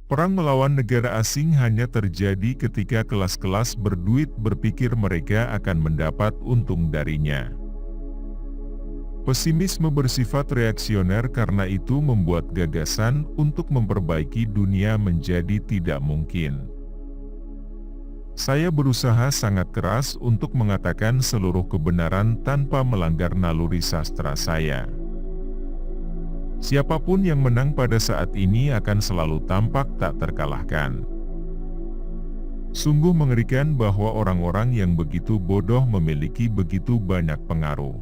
Perang melawan negara asing hanya terjadi ketika kelas-kelas berduit berpikir mereka akan mendapat untung darinya. Pesimisme bersifat reaksioner karena itu membuat gagasan untuk memperbaiki dunia menjadi tidak mungkin. Saya berusaha sangat keras untuk mengatakan seluruh kebenaran tanpa melanggar naluri sastra saya. Siapapun yang menang pada saat ini akan selalu tampak tak terkalahkan. Sungguh mengerikan bahwa orang-orang yang begitu bodoh memiliki begitu banyak pengaruh.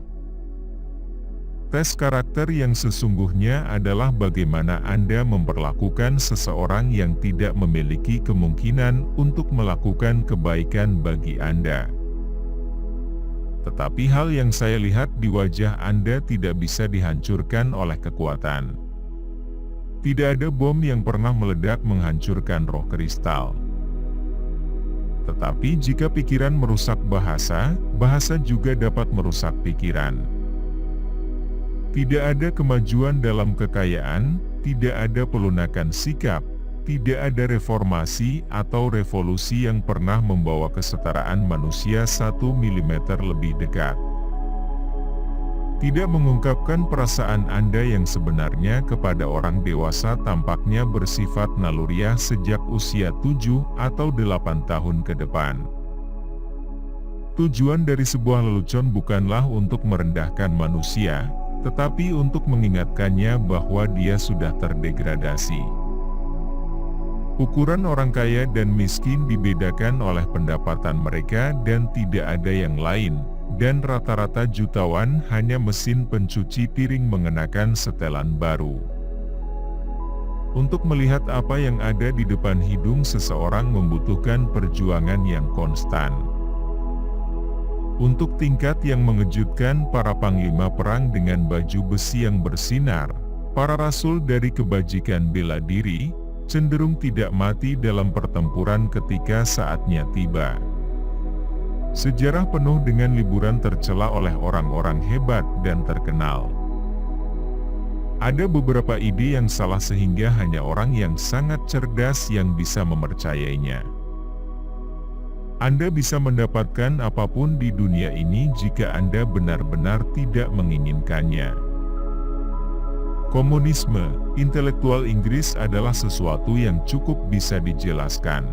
Tes karakter yang sesungguhnya adalah bagaimana Anda memperlakukan seseorang yang tidak memiliki kemungkinan untuk melakukan kebaikan bagi Anda. Tetapi hal yang saya lihat di wajah Anda tidak bisa dihancurkan oleh kekuatan. Tidak ada bom yang pernah meledak menghancurkan roh kristal. Tetapi jika pikiran merusak bahasa, bahasa juga dapat merusak pikiran. Tidak ada kemajuan dalam kekayaan, tidak ada pelunakan sikap, tidak ada reformasi atau revolusi yang pernah membawa kesetaraan manusia 1 milimeter lebih dekat. Tidak mengungkapkan perasaan Anda yang sebenarnya kepada orang dewasa tampaknya bersifat naluriah sejak usia 7 atau 8 tahun ke depan. Tujuan dari sebuah lelucon bukanlah untuk merendahkan manusia, tetapi untuk mengingatkannya bahwa dia sudah terdegradasi. Ukuran orang kaya dan miskin dibedakan oleh pendapatan mereka dan tidak ada yang lain, dan rata-rata jutawan hanya mesin pencuci piring mengenakan setelan baru. Untuk melihat apa yang ada di depan hidung seseorang membutuhkan perjuangan yang konstan. Untuk tingkat yang mengejutkan, para panglima perang dengan baju besi yang bersinar, para rasul dari kebajikan bela diri, cenderung tidak mati dalam pertempuran ketika saatnya tiba. Sejarah penuh dengan liburan tercela oleh orang-orang hebat dan terkenal. Ada beberapa ide yang salah sehingga hanya orang yang sangat cerdas yang bisa mempercayainya. Anda bisa mendapatkan apapun di dunia ini jika Anda benar-benar tidak menginginkannya. Komunisme, intelektual Inggris adalah sesuatu yang cukup bisa dijelaskan.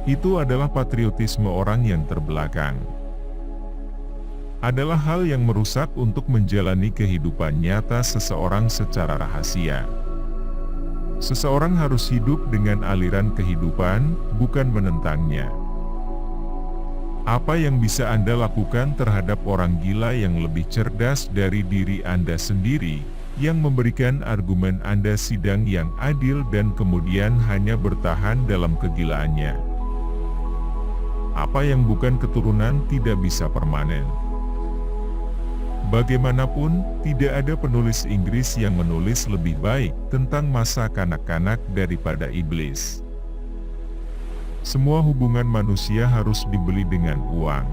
Itu adalah patriotisme orang yang terbelakang. Adalah hal yang merusak untuk menjalani kehidupan nyata seseorang secara rahasia. Seseorang harus hidup dengan aliran kehidupan, bukan menentangnya. Apa yang bisa Anda lakukan terhadap orang gila yang lebih cerdas dari diri Anda sendiri, yang memberikan argumen Anda sidang yang adil dan kemudian hanya bertahan dalam kegilaannya? Apa yang bukan keturunan tidak bisa permanen. Bagaimanapun, tidak ada penulis Inggris yang menulis lebih baik tentang masa kanak-kanak daripada iblis. Semua hubungan manusia harus dibeli dengan uang.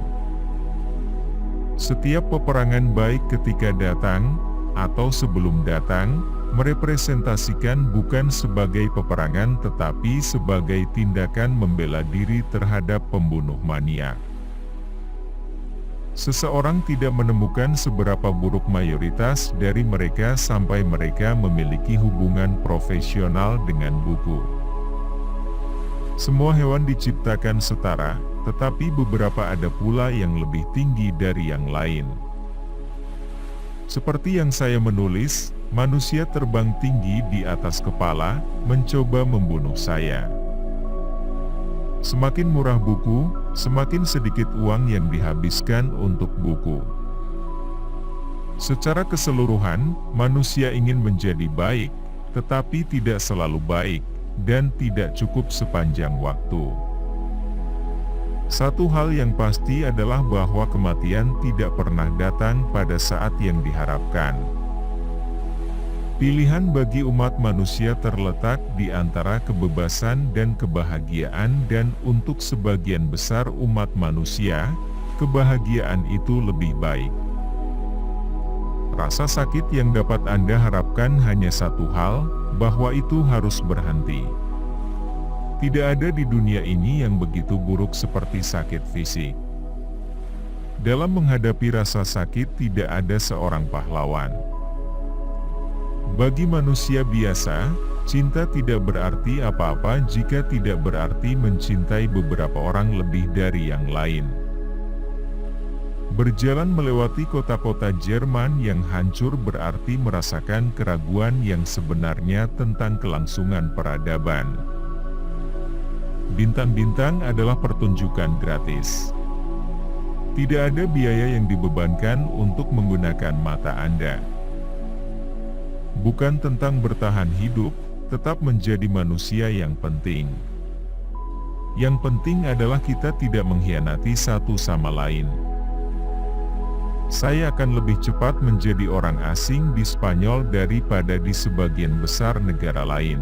Setiap peperangan baik ketika datang, atau sebelum datang, merepresentasikan bukan sebagai peperangan tetapi sebagai tindakan membela diri terhadap pembunuh maniak. Seseorang tidak menemukan seberapa buruk mayoritas dari mereka sampai mereka memiliki hubungan profesional dengan buku. Semua hewan diciptakan setara, tetapi beberapa ada pula yang lebih tinggi dari yang lain. Seperti yang saya menulis, manusia terbang tinggi di atas kepala, mencoba membunuh saya. Semakin murah buku, semakin sedikit uang yang dihabiskan untuk buku. Secara keseluruhan, manusia ingin menjadi baik, tetapi tidak selalu baik, dan tidak cukup sepanjang waktu. Satu hal yang pasti adalah bahwa kematian tidak pernah datang pada saat yang diharapkan. Pilihan bagi umat manusia terletak di antara kebebasan dan kebahagiaan, dan untuk sebagian besar umat manusia, kebahagiaan itu lebih baik. Rasa sakit yang dapat Anda harapkan hanya satu hal, bahwa itu harus berhenti. Tidak ada di dunia ini yang begitu buruk seperti sakit fisik. Dalam menghadapi rasa sakit tidak ada seorang pahlawan. Bagi manusia biasa, cinta tidak berarti apa-apa jika tidak berarti mencintai beberapa orang lebih dari yang lain. Berjalan melewati kota-kota Jerman yang hancur berarti merasakan keraguan yang sebenarnya tentang kelangsungan peradaban. Bintang-bintang adalah pertunjukan gratis. Tidak ada biaya yang dibebankan untuk menggunakan mata Anda. Bukan tentang bertahan hidup, tetap menjadi manusia yang penting. Yang penting adalah kita tidak mengkhianati satu sama lain. Saya akan lebih cepat menjadi orang asing di Spanyol daripada di sebagian besar negara lain.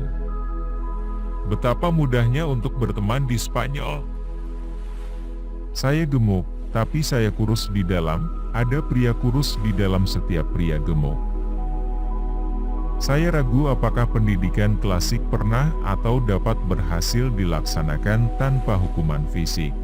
Betapa mudahnya untuk berteman di Spanyol. Saya gemuk, tapi saya kurus di dalam. Ada pria kurus di dalam setiap pria gemuk. Saya ragu apakah pendidikan klasik pernah atau dapat berhasil dilaksanakan tanpa hukuman fisik.